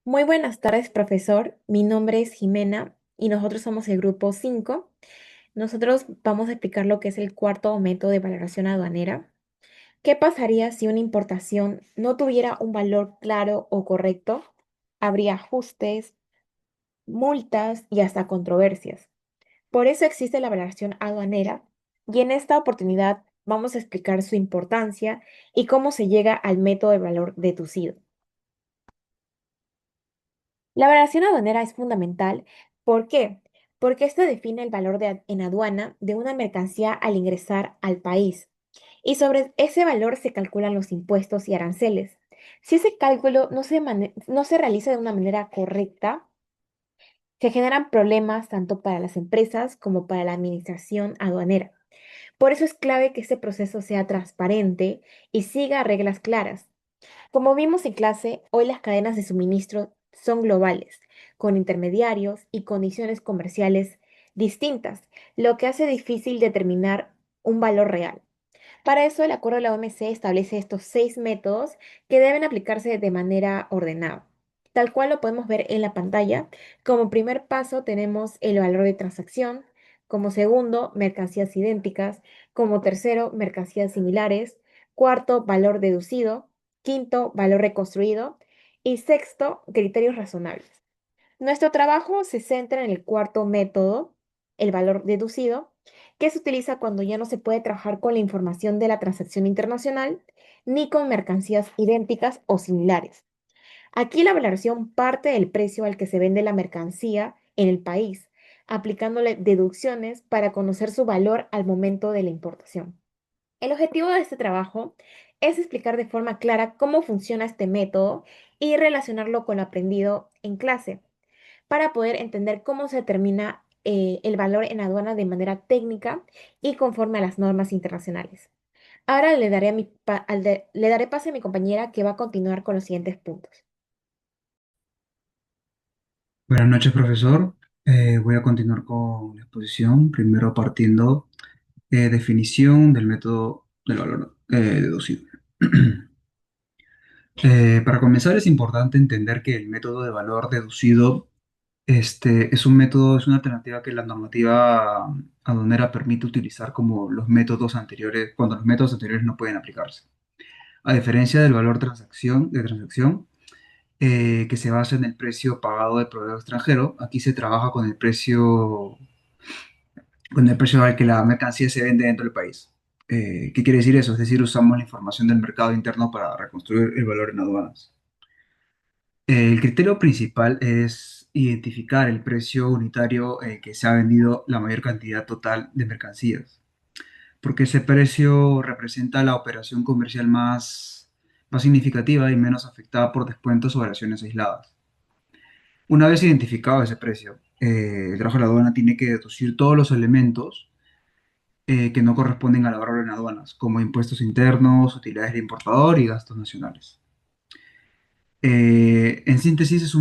Muy buenas tardes, profesor. Mi nombre es Jimena y nosotros somos el grupo 5. Nosotros vamos a explicar lo que es el cuarto método de valoración aduanera. ¿Qué pasaría si una importación no tuviera un valor claro o correcto? Habría ajustes, multas y hasta controversias. Por eso existe la valoración aduanera y en esta oportunidad vamos a explicar su importancia y cómo se llega al método de valor deducido. La valoración aduanera es fundamental. ¿Por qué? Porque esto define el valor en aduana de una mercancía al ingresar al país. Y sobre ese valor se calculan los impuestos y aranceles. Si ese cálculo no se realiza de una manera correcta, se generan problemas tanto para las empresas como para la administración aduanera. Por eso es clave que este proceso sea transparente y siga reglas claras. Como vimos en clase, hoy las cadenas de suministro son globales, con intermediarios y condiciones comerciales distintas, lo que hace difícil determinar un valor real. Para eso, el acuerdo de la OMC establece estos 6 métodos que deben aplicarse de manera ordenada. Tal cual lo podemos ver en la pantalla, como primer paso tenemos el valor de transacción, como segundo, mercancías idénticas, como tercero, mercancías similares, cuarto, valor deducido, quinto, valor reconstruido y sexto, criterios razonables. Nuestro trabajo se centra en el cuarto método, el valor deducido, que se utiliza cuando ya no se puede trabajar con la información de la transacción internacional ni con mercancías idénticas o similares. Aquí la valoración parte del precio al que se vende la mercancía en el país, aplicándole deducciones para conocer su valor al momento de la importación. El objetivo de este trabajo es explicar de forma clara cómo funciona este método y relacionarlo con lo aprendido en clase para poder entender cómo se determina el valor en aduana de manera técnica y conforme a las normas internacionales. Ahora le daré pase a mi compañera que va a continuar con los siguientes puntos. Buenas noches, profesor. Voy a continuar con la exposición, primero partiendo definición del método del valor deducido. Para comenzar, es importante entender que el método de valor deducido es un método, es una alternativa que la normativa aduanera permite utilizar como los métodos anteriores, cuando los métodos anteriores no pueden aplicarse. A diferencia del valor de transacción, que se basa en el precio pagado del proveedor extranjero, aquí se trabaja con el precio al que la mercancía se vende dentro del país. ¿Qué quiere decir eso? Es decir, usamos la información del mercado interno para reconstruir el valor en aduanas. El criterio principal es identificar el precio unitario que se ha vendido la mayor cantidad total de mercancías, porque ese precio representa la operación comercial más significativa y menos afectada por descuentos o variaciones aisladas. Una vez identificado ese precio, el trabajo de la aduana tiene que deducir todos los elementos que no corresponden al valor en aduanas, como impuestos internos, utilidades de importador y gastos nacionales. En síntesis,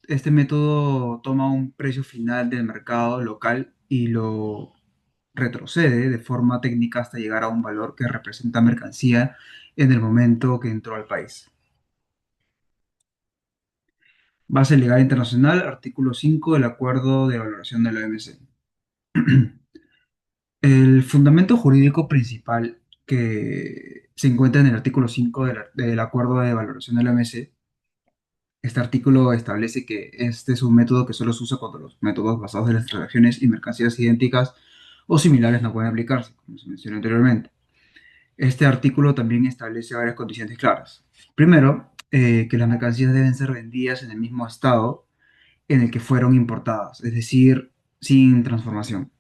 este método toma un precio final del mercado local y lo retrocede de forma técnica hasta llegar a un valor que representa mercancía en el momento que entró al país. Base legal internacional, artículo 5 del Acuerdo de Valoración de la OMC. El fundamento jurídico principal que se encuentra en el artículo 5 del Acuerdo de Valoración de la OMC. Este artículo establece que este es un método que solo se usa cuando los métodos basados en las transacciones y mercancías idénticas o similares no pueden aplicarse, como se mencionó anteriormente. Este artículo también establece varias condiciones claras. Primero, que las mercancías deben ser vendidas en el mismo estado en el que fueron importadas, es decir, sin transformación.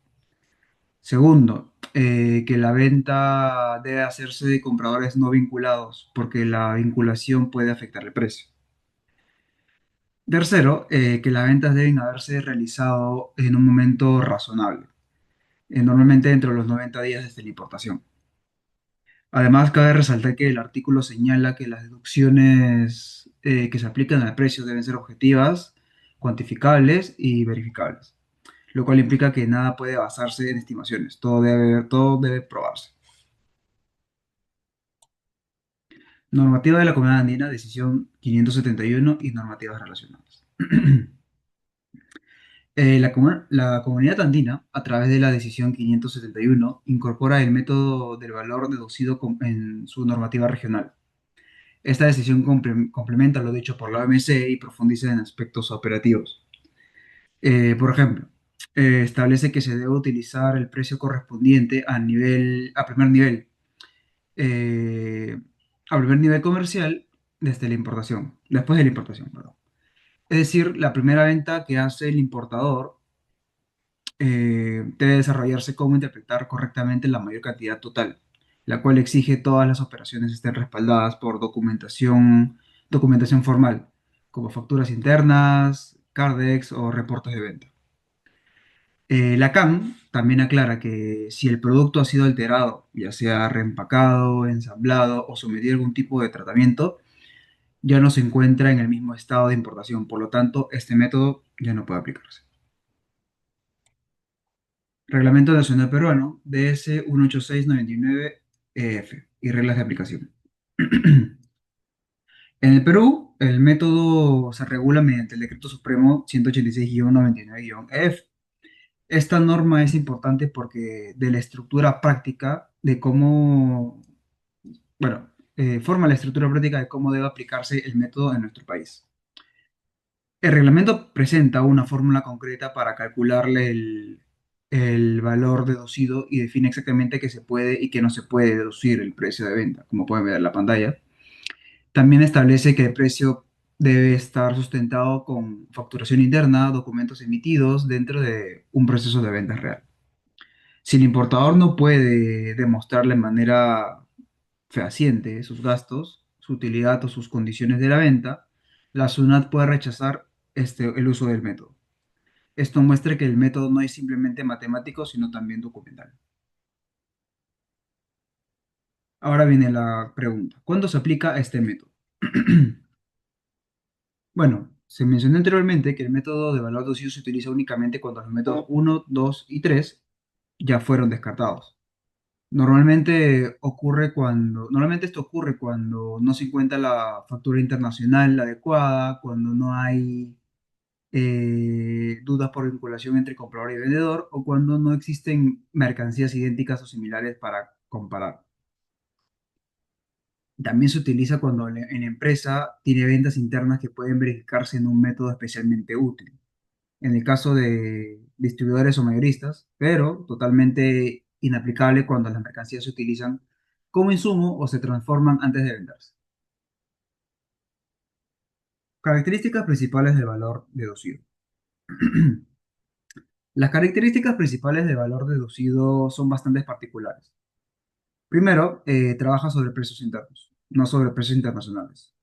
Segundo, que la venta debe hacerse de compradores no vinculados, porque la vinculación puede afectar el precio. Tercero, que las ventas deben haberse realizado en un momento razonable, normalmente dentro de los 90 días desde la importación. Además, cabe resaltar que el artículo señala que las deducciones que se aplican al precio deben ser objetivas, cuantificables y verificables, lo cual implica que nada puede basarse en estimaciones, todo debe probarse. Normativa de la Comunidad Andina, decisión 571 y normativas relacionadas. La Comunidad Andina, a través de la decisión 571, incorpora el método del valor deducido en su normativa regional. Esta decisión complementa lo dicho por la OMC y profundiza en aspectos operativos. Por ejemplo, establece que se debe utilizar el precio correspondiente a eh, primer nivel comercial desde la importación, después de la importación, perdón. Es decir, la primera venta que hace el importador debe desarrollarse cómo interpretar correctamente la mayor cantidad total, la cual exige todas las operaciones estén respaldadas por documentación formal, como facturas internas, Cardex o reportes de venta. La CAM también aclara que si el producto ha sido alterado, ya sea reempacado, ensamblado o sometido a algún tipo de tratamiento, ya no se encuentra en el mismo estado de importación. Por lo tanto, este método ya no puede aplicarse. Reglamento Nacional Peruano, DS 18699-EF y reglas de aplicación. En el Perú, el método se regula mediante el Decreto Supremo 186-99-EF. Esta norma es importante porque de la estructura práctica de cómo, bueno, forma la estructura práctica de cómo debe aplicarse el método en nuestro país. El reglamento presenta una fórmula concreta para calcularle el valor deducido y define exactamente qué se puede y qué no se puede deducir el precio de venta, como pueden ver en la pantalla. También establece que el precio debe estar sustentado con facturación interna, documentos emitidos dentro de un proceso de venta real. Si el importador no puede demostrarle de manera fehaciente sus gastos, su utilidad o sus condiciones de la venta, la SUNAT puede rechazar el uso del método. Esto muestra que el método no es simplemente matemático, sino también documental. Ahora viene la pregunta. ¿Cuándo se aplica este método? Bueno, se mencionó anteriormente que el método de valor deducido se utiliza únicamente cuando los métodos uno, 2 y 3 ya fueron descartados. Normalmente esto ocurre cuando no se encuentra la factura internacional adecuada, cuando no hay dudas por vinculación entre comprador y vendedor o cuando no existen mercancías idénticas o similares para comparar. También se utiliza cuando en la empresa tiene ventas internas que pueden verificarse en un método especialmente útil. En el caso de distribuidores o mayoristas, pero totalmente inaplicable cuando las mercancías se utilizan como insumo o se transforman antes de venderse. Características principales del valor deducido. Las características principales del valor deducido son bastante particulares. Primero, trabaja sobre precios internos, no sobre precios internacionales.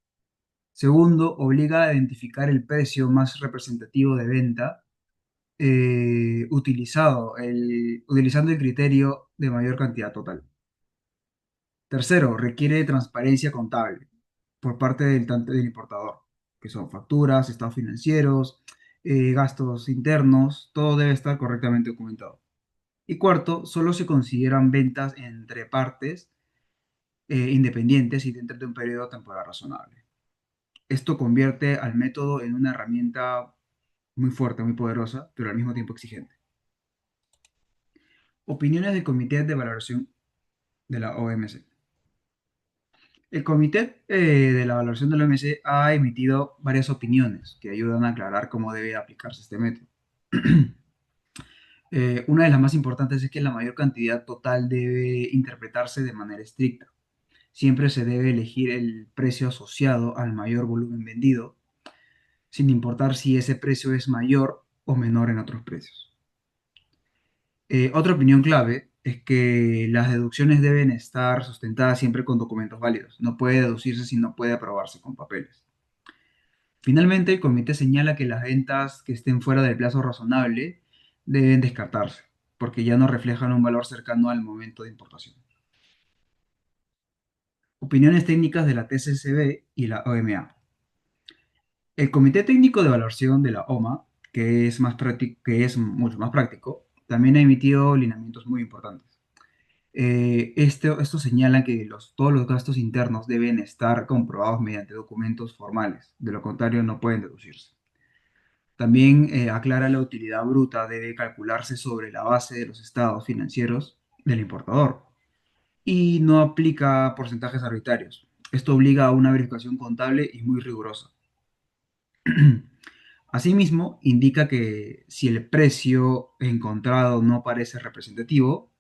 Segundo, obliga a identificar el precio más representativo de venta utilizando el criterio de mayor cantidad total. Tercero, requiere transparencia contable por parte del importador, que son facturas, estados financieros, gastos internos, todo debe estar correctamente documentado. Y cuarto, solo se consideran ventas entre partes independientes y dentro de un periodo temporal razonable. Esto convierte al método en una herramienta muy fuerte, muy poderosa, pero al mismo tiempo exigente. Opiniones del Comité de Valoración de la OMC. El Comité de la Valoración de la OMC ha emitido varias opiniones que ayudan a aclarar cómo debe aplicarse este método. Una de las más importantes es que la mayor cantidad total debe interpretarse de manera estricta. Siempre se debe elegir el precio asociado al mayor volumen vendido, sin importar si ese precio es mayor o menor en otros precios. Otra opinión clave es que las deducciones deben estar sustentadas siempre con documentos válidos. No puede deducirse si no puede aprobarse con papeles. Finalmente, el comité señala que las ventas que estén fuera del plazo razonable deben descartarse, porque ya no reflejan un valor cercano al momento de importación. Opiniones técnicas de la TCCB y la OMA. El Comité Técnico de Evaluación de la OMA, que es mucho más práctico, también ha emitido lineamientos muy importantes. Esto señala que todos los gastos internos deben estar comprobados mediante documentos formales, de lo contrario no pueden deducirse. También aclara la utilidad bruta debe calcularse sobre la base de los estados financieros del importador y no aplica porcentajes arbitrarios. Esto obliga a una verificación contable y muy rigurosa. Asimismo, indica que si el precio encontrado no parece representativo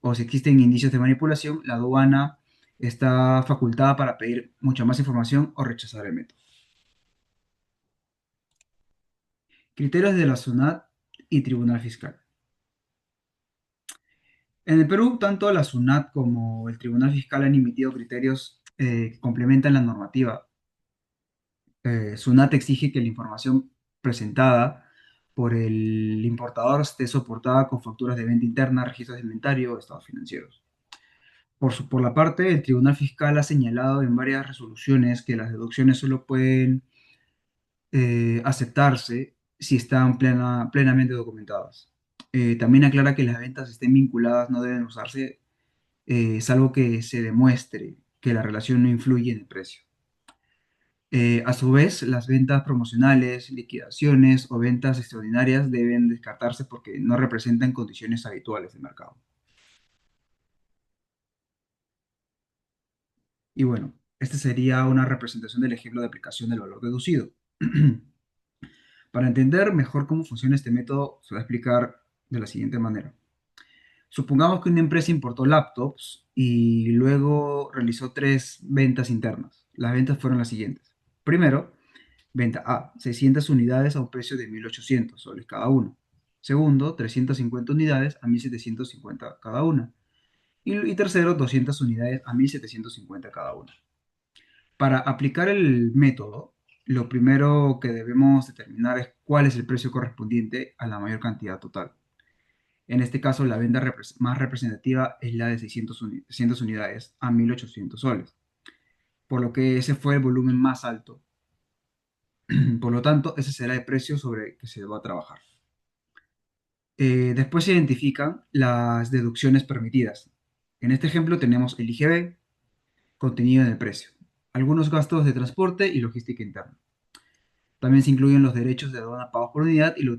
o si existen indicios de manipulación, la aduana está facultada para pedir mucha más información o rechazar el método. Criterios de la SUNAT y Tribunal Fiscal. En el Perú, tanto la SUNAT como el Tribunal Fiscal han emitido criterios que complementan la normativa. SUNAT exige que la información presentada por el importador esté soportada con facturas de venta interna, registros de inventario o estados financieros. Por la parte, el Tribunal Fiscal ha señalado en varias resoluciones que las deducciones solo pueden aceptarse si están plenamente documentadas. También aclara que las ventas estén vinculadas no deben usarse salvo que se demuestre que la relación no influye en el precio. A su vez, las ventas promocionales, liquidaciones o ventas extraordinarias deben descartarse porque no representan condiciones habituales de mercado. Y bueno, esta sería una representación del ejemplo de aplicación del valor deducido. Para entender mejor cómo funciona este método, se va a explicar de la siguiente manera. Supongamos que una empresa importó laptops y luego realizó tres ventas internas. Las ventas fueron las siguientes. Primero, venta A, 600 unidades a un precio de 1.800 soles cada uno. Segundo, 350 unidades a 1.750 cada una. Y tercero, 200 unidades a 1.750 cada una. Para aplicar el método, lo primero que debemos determinar es cuál es el precio correspondiente a la mayor cantidad total. En este caso, la venta más representativa es la de 600 unidades a 1.800 soles, por lo que ese fue el volumen más alto. Por lo tanto, ese será el precio sobre el que se va a trabajar. Después se identifican las deducciones permitidas. En este ejemplo tenemos el IGB, contenido en el precio, algunos gastos de transporte y logística interna. También se incluyen los derechos de aduana pagos por unidad y la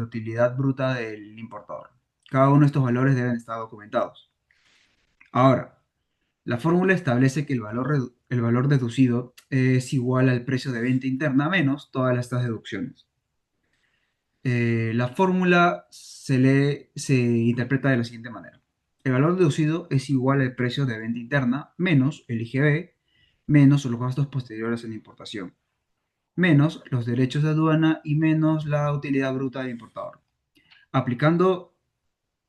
utilidad bruta del importador. Cada uno de estos valores deben estar documentados. Ahora, la fórmula establece que el valor deducido es igual al precio de venta interna menos todas estas deducciones. La fórmula se interpreta de la siguiente manera. El valor deducido es igual al precio de venta interna menos el IGB menos los gastos posteriores en la importación, menos los derechos de aduana y menos la utilidad bruta del importador. Aplicando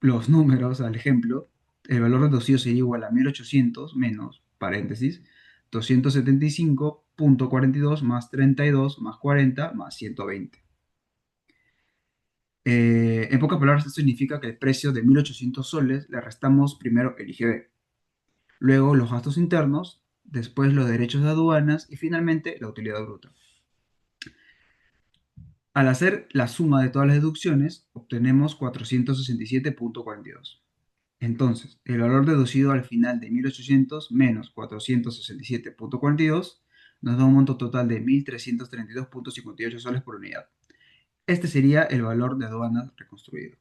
los números al ejemplo, el valor reducido sería igual a 1.800 menos, paréntesis, 275.42 más 32 más 40 más 120. En pocas palabras, esto significa que el precio de 1.800 soles le restamos primero el IGB, luego los gastos internos, después los derechos de aduanas y finalmente la utilidad bruta. Al hacer la suma de todas las deducciones, obtenemos 467.42. Entonces, el valor deducido al final de 1.800 menos 467.42 nos da un monto total de 1.332.58 soles por unidad. Este sería el valor de aduanas reconstruido.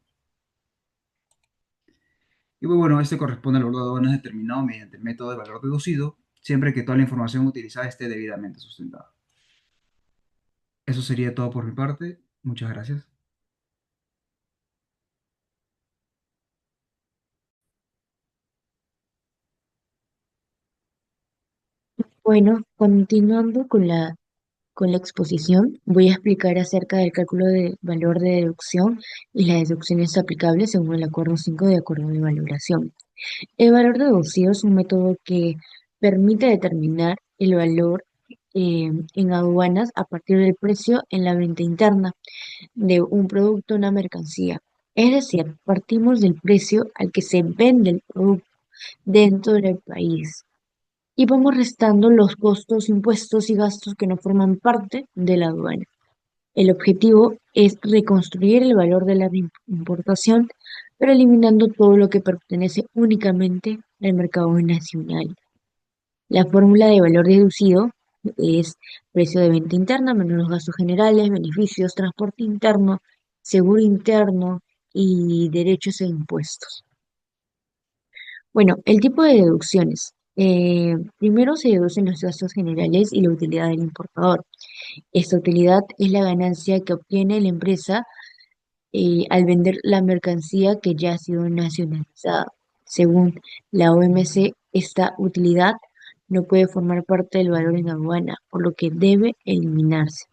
Y muy bueno, este corresponde al valor de aduanas determinado mediante el método de valor deducido, siempre que toda la información utilizada esté debidamente sustentada. Eso sería todo por mi parte. Muchas gracias. Bueno, continuando con la exposición, voy a explicar acerca del cálculo de valor de deducción y las deducciones aplicables según el Acuerdo 5 de Acuerdo de Valoración. El valor deducido es un método que permite determinar el valor en aduanas a partir del precio en la venta interna de un producto o una mercancía. Es decir, partimos del precio al que se vende el producto dentro del país y vamos restando los costos, impuestos y gastos que no forman parte de la aduana. El objetivo es reconstruir el valor de la importación pero eliminando todo lo que pertenece únicamente al mercado nacional. La fórmula de valor deducido es precio de venta interna menos los gastos generales, beneficios, transporte interno, seguro interno y derechos e impuestos. Bueno, el tipo de deducciones. Primero se deducen los gastos generales y la utilidad del importador. Esta utilidad es la ganancia que obtiene la empresa al vender la mercancía que ya ha sido nacionalizada. Según la OMC, esta utilidad no puede formar parte del valor en aduana, por lo que debe eliminarse.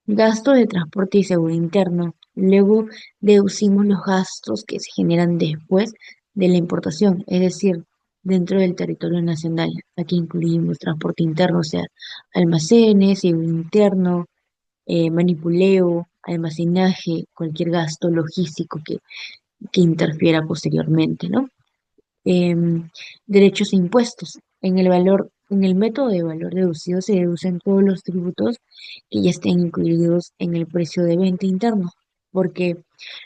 Gasto de transporte y seguro interno. Luego deducimos los gastos que se generan después de la importación, es decir, dentro del territorio nacional. Aquí incluimos transporte interno, o sea, almacenes, seguro interno, manipuleo, almacenaje, cualquier gasto logístico que interfiera posteriormente, ¿no? em, derechos e impuestos. En el método de valor deducido se deducen todos los tributos que ya estén incluidos en el precio de venta interno, porque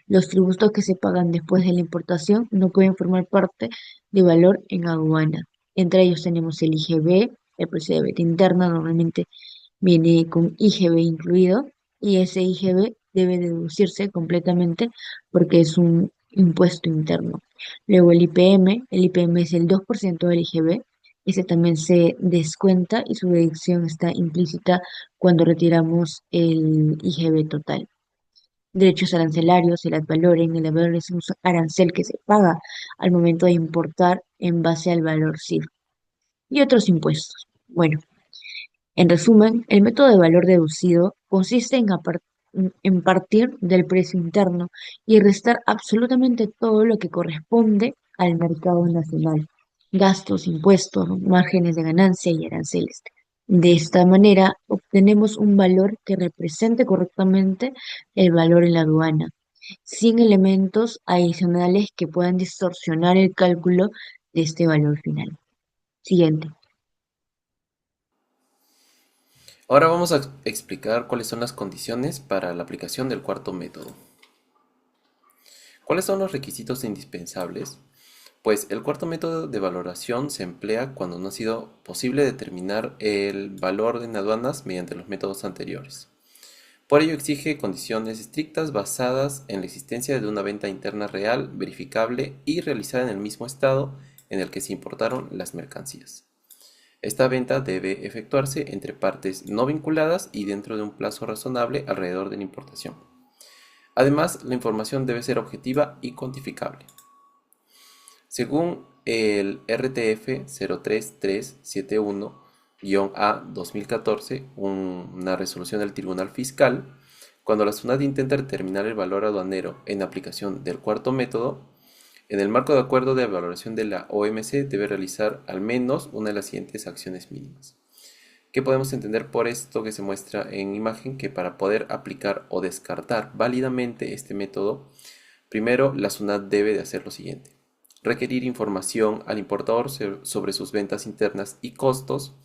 los tributos que se pagan después de la importación no pueden formar parte de valor en aduana. Entre ellos tenemos el IGB, el precio de venta interna, normalmente viene con IGB incluido y ese IGB debe deducirse completamente porque es un impuesto interno. Luego el IPM es el 2% del IGB, ese también se descuenta y su deducción está implícita cuando retiramos el IGB total. Derechos arancelarios, el ad valorem, el ad valorem es un arancel que se paga al momento de importar en base al valor CIF y otros impuestos. Bueno, en resumen, el método de valor deducido consiste en partir del precio interno y restar absolutamente todo lo que corresponde al mercado nacional, gastos, impuestos, márgenes de ganancia y aranceles. De esta manera, obtenemos un valor que represente correctamente el valor en la aduana, sin elementos adicionales que puedan distorsionar el cálculo de este valor final. Siguiente. Ahora vamos a explicar cuáles son las condiciones para la aplicación del cuarto método. ¿Cuáles son los requisitos indispensables? Pues el cuarto método de valoración se emplea cuando no ha sido posible determinar el valor en aduanas mediante los métodos anteriores. Por ello exige condiciones estrictas basadas en la existencia de una venta interna real, verificable y realizada en el mismo estado en el que se importaron las mercancías. Esta venta debe efectuarse entre partes no vinculadas y dentro de un plazo razonable alrededor de la importación. Además, la información debe ser objetiva y cuantificable. Según el RTF 03371-A 2014, una resolución del Tribunal Fiscal, cuando la SUNAT intenta determinar el valor aduanero en aplicación del cuarto método, en el marco de acuerdo de valoración de la OMC debe realizar al menos una de las siguientes acciones mínimas. ¿Qué podemos entender por esto que se muestra en imagen? Que para poder aplicar o descartar válidamente este método, primero la SUNAT debe de hacer lo siguiente: requerir información al importador sobre sus ventas internas y costos,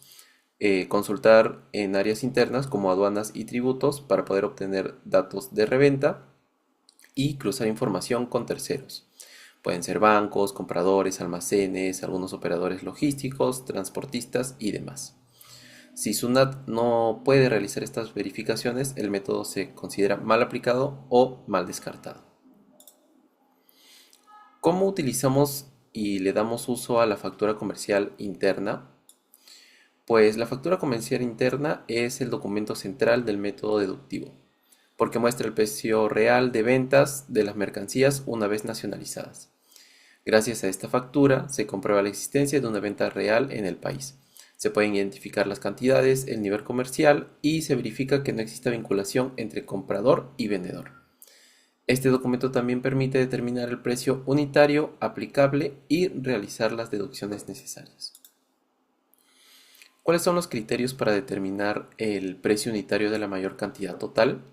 consultar en áreas internas como aduanas y tributos para poder obtener datos de reventa y cruzar información con terceros. Pueden ser bancos, compradores, almacenes, algunos operadores logísticos, transportistas y demás. Si SUNAT no puede realizar estas verificaciones, el método se considera mal aplicado o mal descartado. ¿Cómo utilizamos y le damos uso a la factura comercial interna? Pues la factura comercial interna es el documento central del método deductivo, porque muestra el precio real de ventas de las mercancías una vez nacionalizadas. Gracias a esta factura se comprueba la existencia de una venta real en el país. Se pueden identificar las cantidades, el nivel comercial y se verifica que no exista vinculación entre comprador y vendedor. Este documento también permite determinar el precio unitario aplicable y realizar las deducciones necesarias. ¿Cuáles son los criterios para determinar el precio unitario de la mayor cantidad total?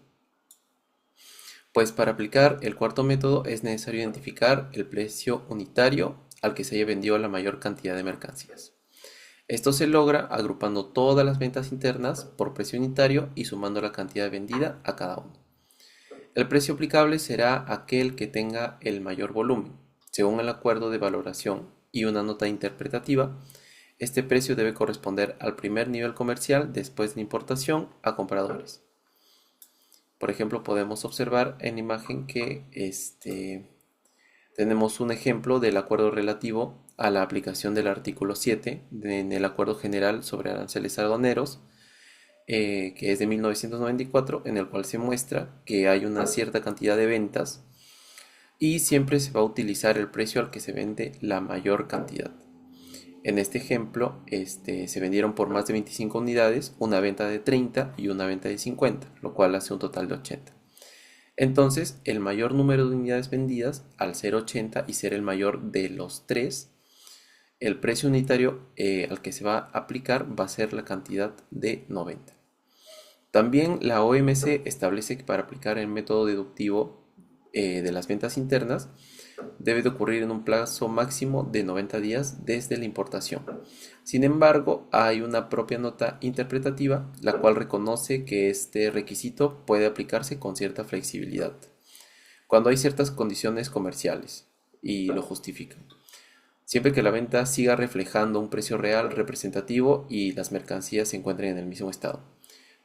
Pues para aplicar el cuarto método es necesario identificar el precio unitario al que se haya vendido la mayor cantidad de mercancías. Esto se logra agrupando todas las ventas internas por precio unitario y sumando la cantidad vendida a cada uno. El precio aplicable será aquel que tenga el mayor volumen. Según el acuerdo de valoración y una nota interpretativa, este precio debe corresponder al primer nivel comercial después de importación a compradores. Por ejemplo, podemos observar en la imagen que tenemos un ejemplo del acuerdo relativo a la aplicación del artículo 7 en el Acuerdo General sobre Aranceles Aduaneros, que es de 1994, en el cual se muestra que hay una cierta cantidad de ventas y siempre se va a utilizar el precio al que se vende la mayor cantidad. En este ejemplo, se vendieron por más de 25 unidades, una venta de 30 y una venta de 50, lo cual hace un total de 80. Entonces, el mayor número de unidades vendidas, al ser 80 y ser el mayor de los tres, el precio unitario al que se va a aplicar va a ser la cantidad de 90. También la OMC establece que para aplicar el método deductivo de las ventas internas debe de ocurrir en un plazo máximo de 90 días desde la importación. Sin embargo, hay una propia nota interpretativa, la cual reconoce que este requisito puede aplicarse con cierta flexibilidad, cuando hay ciertas condiciones comerciales, y lo justifican. Siempre que la venta siga reflejando un precio real representativo y las mercancías se encuentren en el mismo estado.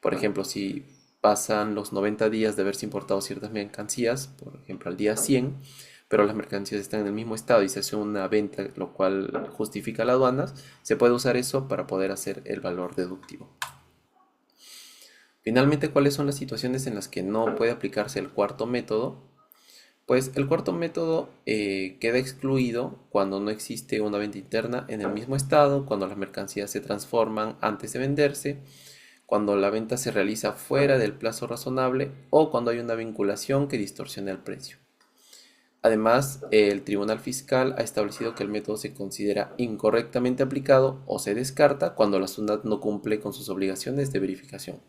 Por ejemplo, si pasan los 90 días de haberse importado ciertas mercancías, por ejemplo al día 100, pero las mercancías están en el mismo estado y se hace una venta, lo cual justifica las aduanas, se puede usar eso para poder hacer el valor deductivo. Finalmente, ¿cuáles son las situaciones en las que no puede aplicarse el cuarto método? Pues el cuarto método queda excluido cuando no existe una venta interna en el mismo estado, cuando las mercancías se transforman antes de venderse, cuando la venta se realiza fuera del plazo razonable o cuando hay una vinculación que distorsiona el precio. Además, el Tribunal Fiscal ha establecido que el método se considera incorrectamente aplicado o se descarta cuando la SUNAT no cumple con sus obligaciones de verificación,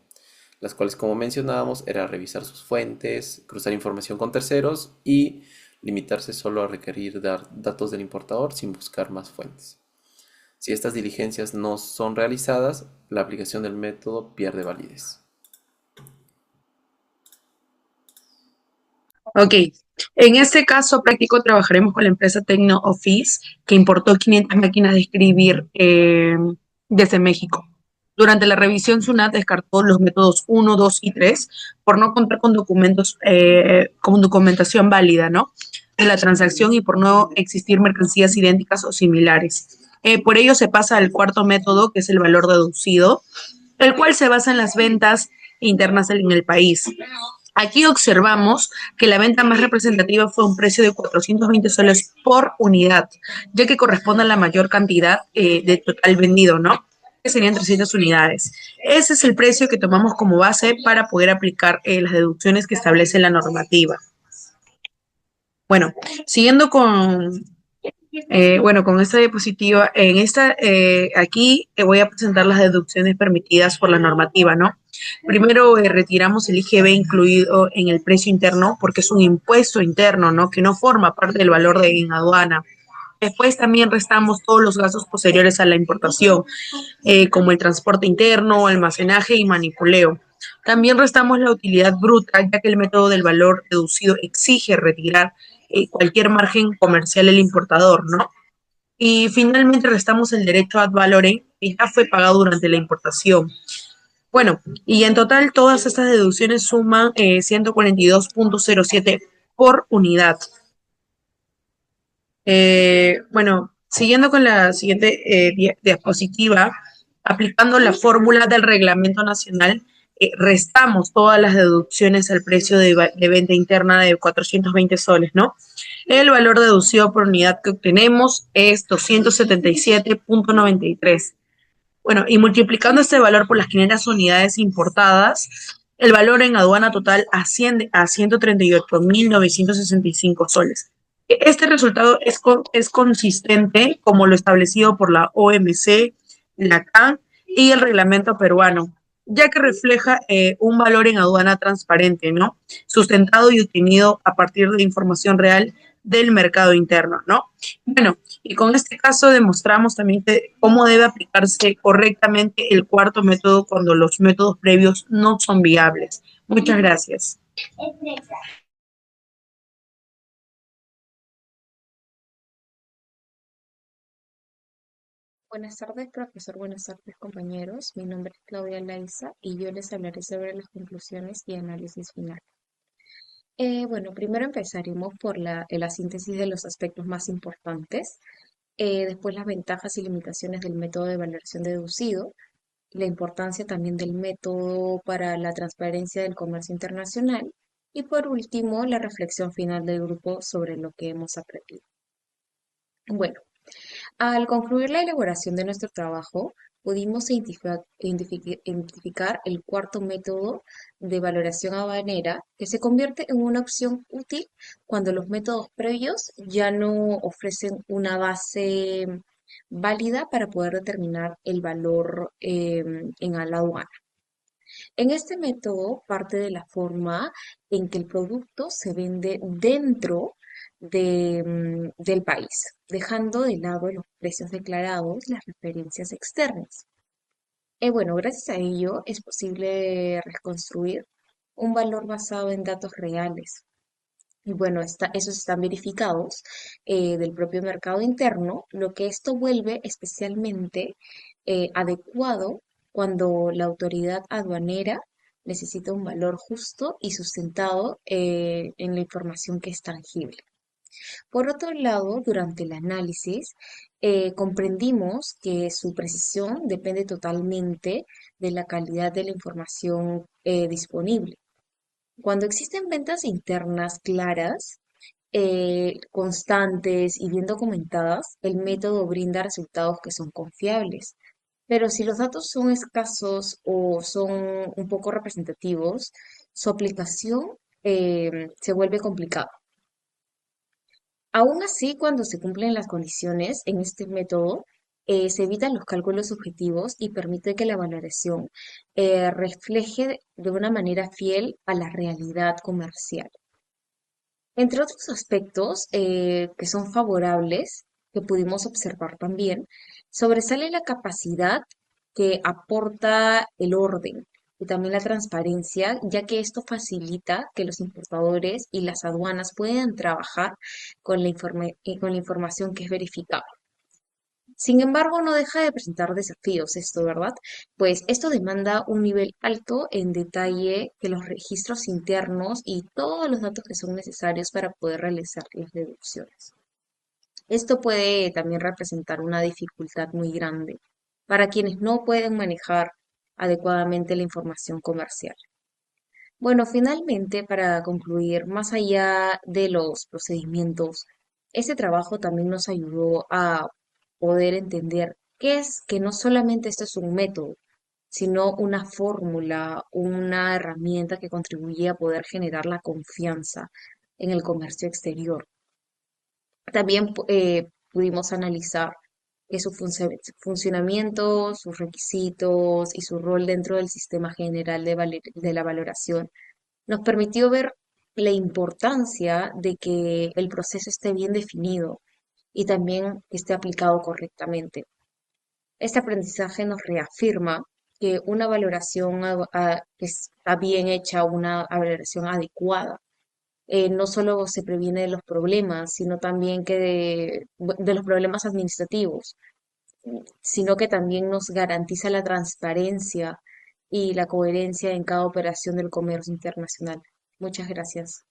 las cuales, como mencionábamos, era revisar sus fuentes, cruzar información con terceros y limitarse solo a requerir dar datos del importador sin buscar más fuentes. Si estas diligencias no son realizadas, la aplicación del método pierde validez. Ok, en este caso práctico trabajaremos con la empresa Tecno Office, que importó 500 máquinas de escribir desde México. Durante la revisión, SUNAT descartó los métodos 1, 2 y 3 por no contar con documentos, con documentación válida, ¿no?, de la transacción y por no existir mercancías idénticas o similares. Por ello se pasa al cuarto método, que es el valor deducido, el cual se basa en las ventas internas en el país. Aquí observamos que la venta más representativa fue un precio de 420 soles por unidad, ya que corresponde a la mayor cantidad de total vendido, ¿no?, que serían 300 unidades. Ese es el precio que tomamos como base para poder aplicar las deducciones que establece la normativa. Bueno, siguiendo con esta diapositiva, aquí voy a presentar las deducciones permitidas por la normativa, ¿no? Primero, retiramos el IGB incluido en el precio interno porque es un impuesto interno, ¿no?, que no forma parte del valor en aduana. Después también restamos todos los gastos posteriores a la importación, como el transporte interno, almacenaje y manipuleo. También restamos la utilidad bruta, ya que el método del valor deducido exige retirar cualquier margen comercial del importador, ¿no? Y finalmente restamos el derecho ad valorem, que ya fue pagado durante la importación. Bueno, y en total todas estas deducciones suman 142.07 por unidad. Siguiendo con la siguiente diapositiva, aplicando la fórmula del Reglamento Nacional, restamos todas las deducciones al precio de venta interna de 420 soles, ¿no? El valor deducido por unidad que obtenemos es 277.93. Bueno, y multiplicando este valor por las 500 unidades importadas, el valor en aduana total asciende a 138.965 soles. Este resultado es consistente como lo establecido por la OMC, la CAN y el reglamento peruano, ya que refleja un valor en aduana transparente, ¿no?, sustentado y obtenido a partir de información real del mercado interno, ¿no? Bueno, y con este caso demostramos también cómo debe aplicarse correctamente el cuarto método cuando los métodos previos no son viables. Muchas gracias. Buenas tardes, profesor. Buenas tardes, compañeros. Mi nombre es Claudia Laiza y yo les hablaré sobre las conclusiones y análisis final. Bueno, primero empezaremos por la síntesis de los aspectos más importantes, después las ventajas y limitaciones del método de valoración deducido, la importancia también del método para la transparencia del comercio internacional y por último la reflexión final del grupo sobre lo que hemos aprendido. Bueno. Al concluir la elaboración de nuestro trabajo, pudimos identificar el cuarto método de valoración aduanera que se convierte en una opción útil cuando los métodos previos ya no ofrecen una base válida para poder determinar el valor en la aduana. En este método parte de la forma en que el producto se vende dentro del país, dejando de lado los precios declarados, las referencias externas. Bueno, gracias a ello es posible reconstruir un valor basado en datos reales. Y bueno, esos están verificados del propio mercado interno, lo que esto vuelve especialmente adecuado cuando la autoridad aduanera necesita un valor justo y sustentado en la información que es tangible. Por otro lado, durante el análisis, comprendimos que su precisión depende totalmente de la calidad de la información disponible. Cuando existen ventas internas claras, constantes y bien documentadas, el método brinda resultados que son confiables. Pero si los datos son escasos o son un poco representativos, su aplicación se vuelve complicada. Aún así, cuando se cumplen las condiciones en este método, se evitan los cálculos subjetivos y permite que la valoración refleje de una manera fiel a la realidad comercial. Entre otros aspectos que son favorables, que pudimos observar también, sobresale la capacidad que aporta el orden y también la transparencia, ya que esto facilita que los importadores y las aduanas puedan trabajar con la información que es verificable. Sin embargo, no deja de presentar desafíos esto, ¿verdad? Pues esto demanda un nivel alto en detalle que los registros internos y todos los datos que son necesarios para poder realizar las deducciones. Esto puede también representar una dificultad muy grande para quienes no pueden manejar adecuadamente la información comercial. Bueno, finalmente, para concluir, más allá de los procedimientos, este trabajo también nos ayudó a poder entender qué es que no solamente esto es un método, sino una fórmula, una herramienta que contribuye a poder generar la confianza en el comercio exterior. También pudimos analizar que su funcionamiento, sus requisitos y su rol dentro del sistema general de la valoración nos permitió ver la importancia de que el proceso esté bien definido y también que esté aplicado correctamente. Este aprendizaje nos reafirma que una valoración que está bien hecha, una valoración adecuada, no solo se previene de los problemas, sino también que de los problemas administrativos, sino que también nos garantiza la transparencia y la coherencia en cada operación del comercio internacional. Muchas gracias.